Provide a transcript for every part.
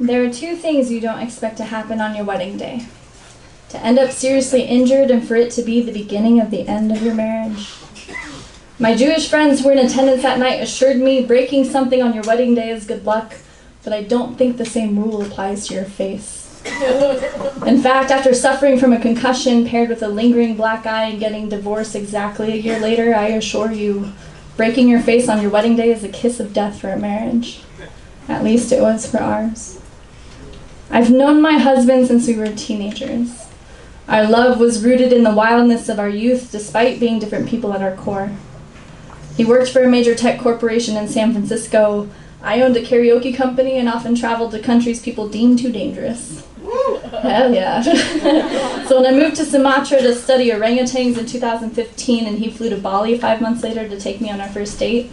There are two things you don't expect to happen on your wedding day. To end up seriously injured and for it to be the beginning of the end of your marriage. My Jewish friends who were in attendance that night assured me breaking something on your wedding day is good luck, but I don't think the same rule applies to your face. In fact, after suffering from a concussion paired with a lingering black eye and getting divorced exactly a year later, I assure you, breaking your face on your wedding day is a kiss of death for a marriage. At least it was for ours. I've known my husband since we were teenagers. Our love was rooted in the wildness of our youth, despite being different people at our core. He worked for a major tech corporation in San Francisco. I owned a karaoke company and often traveled to countries people deemed too dangerous. Hell yeah. So when I moved to Sumatra to study orangutans in 2015 and he flew to Bali 5 months later to take me on our first date,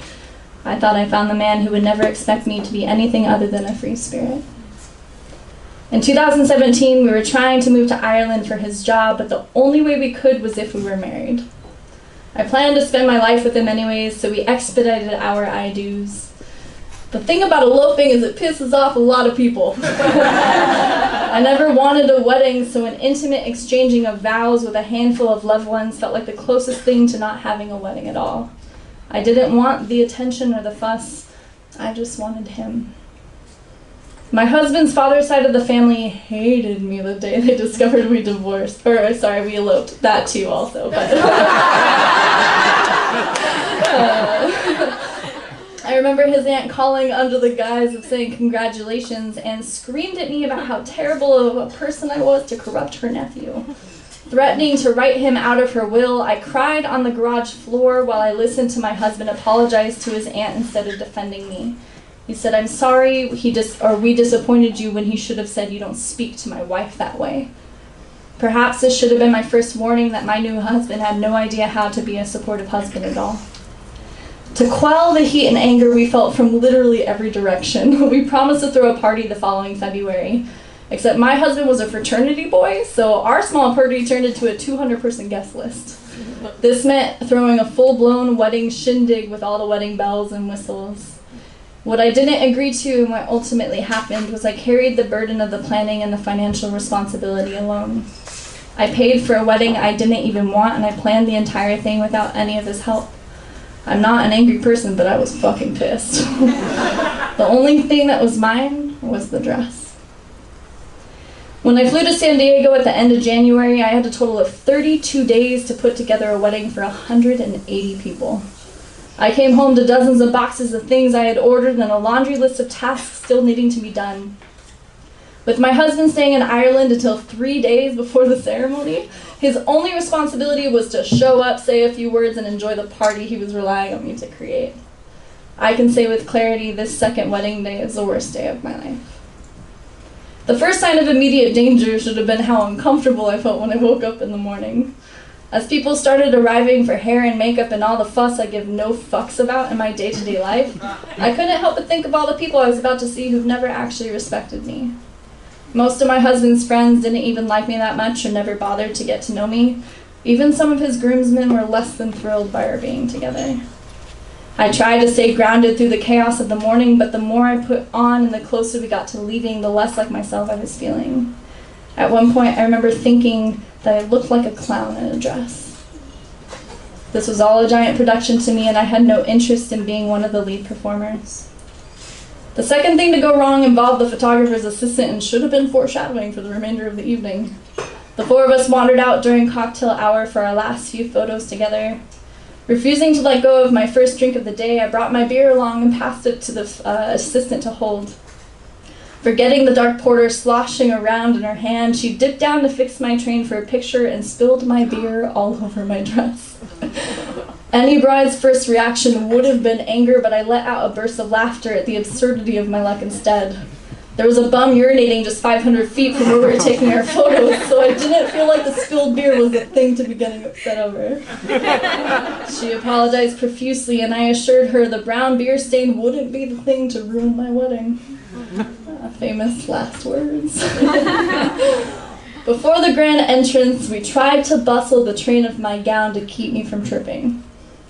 I thought I found the man who would never expect me to be anything other than a free spirit. In 2017, we were trying to move to Ireland for his job, but the only way we could was if we were married. I planned to spend my life with him anyways, so we expedited our I-dos. The thing about eloping is it pisses off a lot of people. I never wanted a wedding, so an intimate exchanging of vows with a handful of loved ones felt like the closest thing to not having a wedding at all. I didn't want the attention or the fuss. I just wanted him. My husband's father's side of the family hated me the day they discovered we divorced. We eloped. That too also. But I remember his aunt calling under the guise of saying congratulations and screamed at me about how terrible of a person I was to corrupt her nephew. Threatening to write him out of her will, I cried on the garage floor while I listened to my husband apologize to his aunt instead of defending me. He said, "I'm sorry we disappointed you," when he should have said, "You don't speak to my wife that way." Perhaps this should have been my first warning that my new husband had no idea how to be a supportive husband at all. To quell the heat and anger we felt from literally every direction, we promised to throw a party the following February. Except my husband was a fraternity boy, so our small party turned into a 200-person guest list. This meant throwing a full-blown wedding shindig with all the wedding bells and whistles. What I didn't agree to and what ultimately happened was I carried the burden of the planning and the financial responsibility alone. I paid for a wedding I didn't even want, and I planned the entire thing without any of his help. I'm not an angry person, but I was fucking pissed. The only thing that was mine was the dress. When I flew to San Diego at the end of January, I had a total of 32 days to put together a wedding for 180 people. I came home to dozens of boxes of things I had ordered and a laundry list of tasks still needing to be done. With my husband staying in Ireland until 3 days before the ceremony, his only responsibility was to show up, say a few words, and enjoy the party he was relying on me to create. I can say with clarity, this second wedding day is the worst day of my life. The first sign of immediate danger should have been how uncomfortable I felt when I woke up in the morning. As people started arriving for hair and makeup and all the fuss I give no fucks about in my day-to-day life, I couldn't help but think of all the people I was about to see who've never actually respected me. Most of my husband's friends didn't even like me that much or never bothered to get to know me. Even some of his groomsmen were less than thrilled by our being together. I tried to stay grounded through the chaos of the morning, but the more I put on and the closer we got to leaving, the less like myself I was feeling. At one point, I remember thinking that I looked like a clown in a dress. This was all a giant production to me, and I had no interest in being one of the lead performers. The second thing to go wrong involved the photographer's assistant and should have been foreshadowing for the remainder of the evening. The four of us wandered out during cocktail hour for our last few photos together. Refusing to let go of my first drink of the day, I brought my beer along and passed it to the assistant to hold. Forgetting the dark porter sloshing around in her hand, she dipped down to fix my train for a picture and spilled my beer all over my dress. Any bride's first reaction would have been anger, but I let out a burst of laughter at the absurdity of my luck instead. There was a bum urinating just 500 feet from where we were taking our photos, so I didn't feel like the spilled beer was the thing to be getting upset over. She apologized profusely, and I assured her the brown beer stain wouldn't be the thing to ruin my wedding. Famous last words. Before the grand entrance, we tried to bustle the train of my gown to keep me from tripping.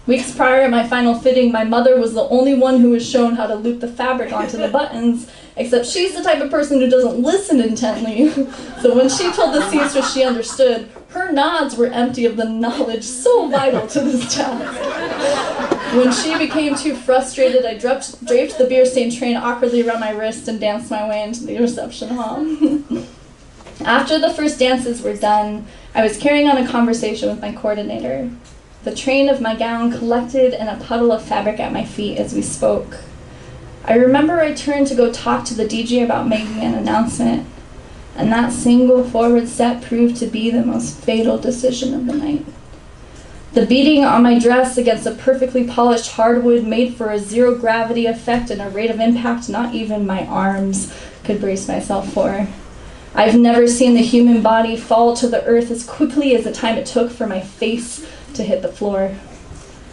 Weeks prior at my final fitting, my mother was the only one who was shown how to loop the fabric onto the buttons, except she's the type of person who doesn't listen intently. So when she told the seamstress she understood, her nods were empty of the knowledge so vital to this task. When she became too frustrated, I draped the beer-stained train awkwardly around my wrist and danced my way into the reception hall. After the first dances were done, I was carrying on a conversation with my coordinator. The train of my gown collected in a puddle of fabric at my feet as we spoke. I remember I turned to go talk to the DJ about making an announcement, and that single forward step proved to be the most fatal decision of the night. The beating on my dress against a perfectly polished hardwood made for a zero-gravity effect and a rate of impact not even my arms could brace myself for. I've never seen the human body fall to the earth as quickly as the time it took for my face to hit the floor.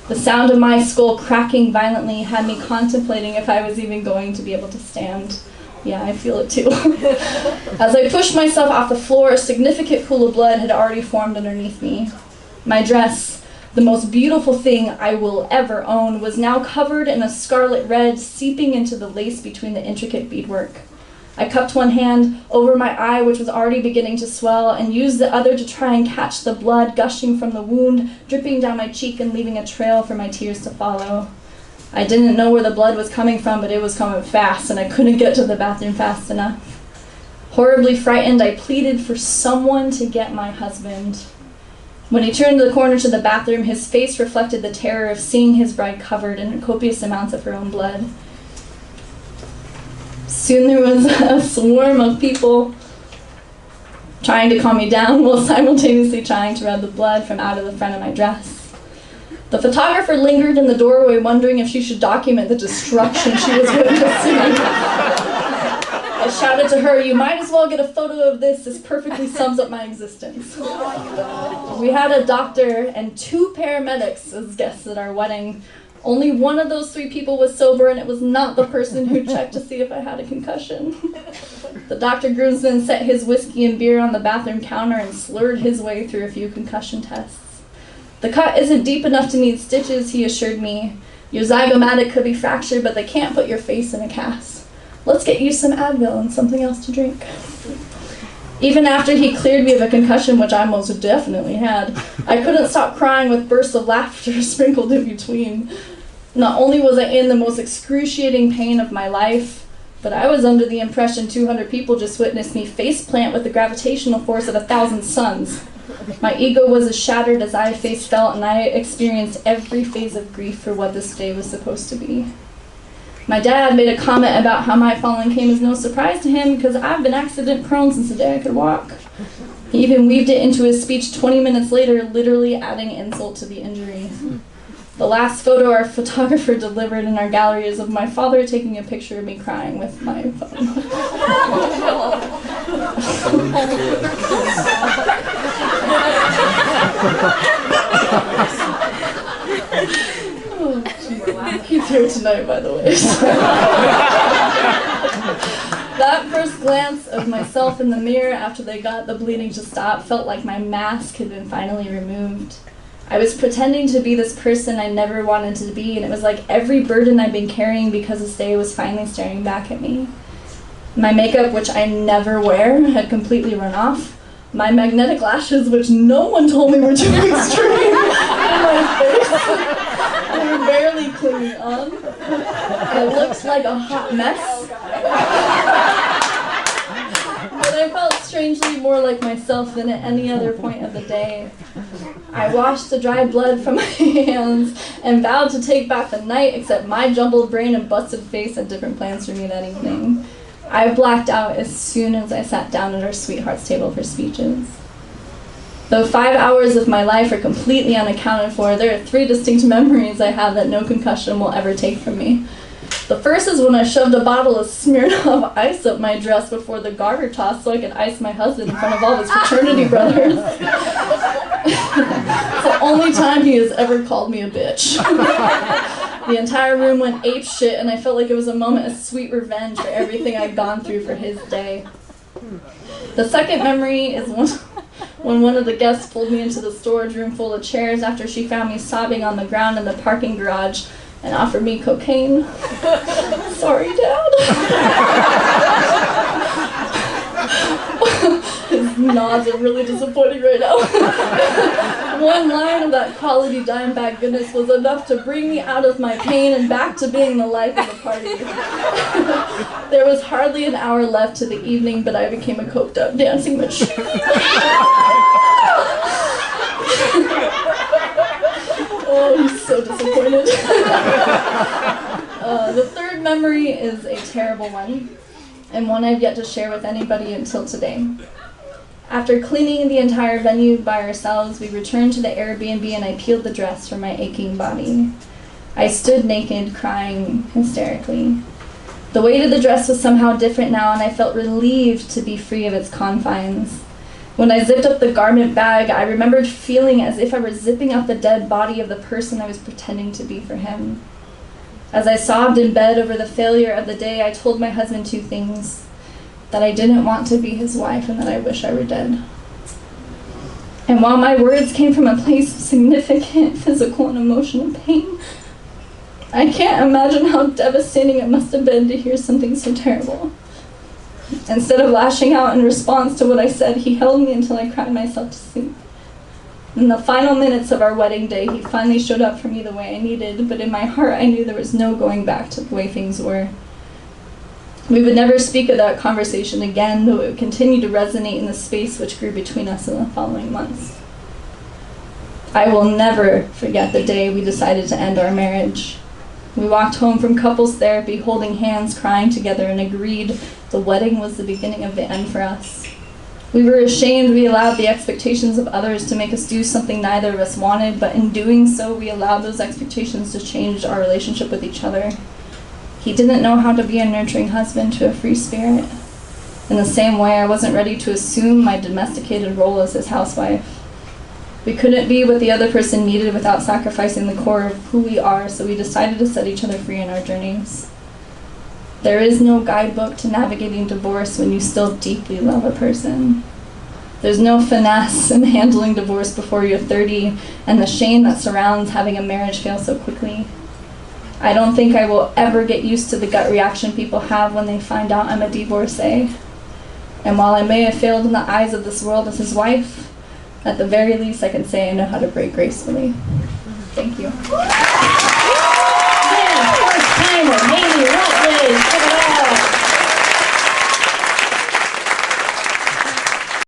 The sound of my skull cracking violently had me contemplating if I was even going to be able to stand. Yeah, I feel it too. As I pushed myself off the floor, a significant pool of blood had already formed underneath me. My dress, the most beautiful thing I will ever own, was now covered in a scarlet red seeping into the lace between the intricate beadwork. I cupped one hand over my eye, which was already beginning to swell, and used the other to try and catch the blood gushing from the wound, dripping down my cheek and leaving a trail for my tears to follow. I didn't know where the blood was coming from, but it was coming fast, and I couldn't get to the bathroom fast enough. Horribly frightened, I pleaded for someone to get my husband. When he turned the corner to the bathroom, his face reflected the terror of seeing his bride covered in copious amounts of her own blood. Soon there was a swarm of people trying to calm me down while simultaneously trying to rub the blood from out of the front of my dress. The photographer lingered in the doorway, wondering if she should document the destruction she was witnessing. I shouted to her, "You might as well get a photo of this. This perfectly sums up my existence." We had a doctor and 2 paramedics as guests at our wedding. Only one of those 3 people was sober, and it was not the person who checked to see if I had a concussion. The doctor groomsman set his whiskey and beer on the bathroom counter and slurred his way through a few concussion tests. "The cut isn't deep enough to need stitches," he assured me. "Your zygomatic could be fractured, but they can't put your face in a cast. Let's get you some Advil and something else to drink." Even after he cleared me of a concussion, which I most definitely had, I couldn't stop crying with bursts of laughter sprinkled in between. Not only was I in the most excruciating pain of my life, but I was under the impression 200 people just witnessed me faceplant with the gravitational force of 1,000 suns. My ego was as shattered as I face felt, and I experienced every phase of grief for what this day was supposed to be. My dad made a comment about how my falling came as no surprise to him because I've been accident-prone since the day I could walk. He even weaved it into his speech 20 minutes later, literally adding insult to the injury. The last photo our photographer delivered in our gallery is of my father taking a picture of me crying with my phone. Oh, he's here tonight, by the way. That first glance of myself in the mirror after they got the bleeding to stop felt like my mask had been finally removed. I was pretending to be this person I never wanted to be, and it was like every burden I'd been carrying because this day was finally staring back at me. My makeup, which I never wear, had completely run off. My magnetic lashes, which no one told me were too extreme, in my face, were barely clinging on. I looked like a hot mess. But I felt strangely more like myself than at any other point of the day. I washed the dry blood from my hands and vowed to take back the night, except my jumbled brain and busted face had different plans for me that evening. I blacked out as soon as I sat down at our sweethearts table for speeches. Though 5 hours of my life are completely unaccounted for, there are 3 distinct memories I have that no concussion will ever take from me. The first is when I shoved a bottle of Smirnoff ice up my dress before the garter toss so I could ice my husband in front of all his fraternity brothers. It's the only time he has ever called me a bitch. The entire room went apeshit, and I felt like it was a moment of sweet revenge for everything I'd gone through for his day. The second memory is when one of the guests pulled me into the storage room full of chairs after she found me sobbing on the ground in the parking garage and offered me cocaine. Sorry, Dad. His nods are really disappointing right now. One line of that quality dime bag goodness was enough to bring me out of my pain and back to being the life of the party. There was hardly an hour left to the evening, but I became a coked up dancing machine. Oh, he's so disappointed. The third memory is a terrible one, and one I've yet to share with anybody until today. After cleaning the entire venue by ourselves, we returned to the Airbnb and I peeled the dress from my aching body. I stood naked, crying hysterically. The weight of the dress was somehow different now, and I felt relieved to be free of its confines. When I zipped up the garment bag, I remembered feeling as if I were zipping up the dead body of the person I was pretending to be for him. As I sobbed in bed over the failure of the day, I told my husband two things: that I didn't want to be his wife and that I wish I were dead. And while my words came from a place of significant physical and emotional pain, I can't imagine how devastating it must have been to hear something so terrible. Instead of lashing out in response to what I said, he held me until I cried myself to sleep. In the final minutes of our wedding day, he finally showed up for me the way I needed, but in my heart I knew there was no going back to the way things were. We would never speak of that conversation again, though it would continue to resonate in the space which grew between us in the following months. I will never forget the day we decided to end our marriage. We walked home from couples therapy, holding hands, crying together, and agreed the wedding was the beginning of the end for us. We were ashamed we allowed the expectations of others to make us do something neither of us wanted, but in doing so, we allowed those expectations to change our relationship with each other. He didn't know how to be a nurturing husband to a free spirit. In the same way, I wasn't ready to assume my domesticated role as his housewife. We couldn't be what the other person needed without sacrificing the core of who we are, so we decided to set each other free in our journeys. There is no guidebook to navigating divorce when you still deeply love a person. There's no finesse in handling divorce before you're 30, and the shame that surrounds having a marriage fail so quickly. I don't think I will ever get used to the gut reaction people have when they find out I'm a divorcee. And while I may have failed in the eyes of this world as his wife, at the very least I can say I know how to break gracefully. Thank you. Yeah, first timer, Hayli, what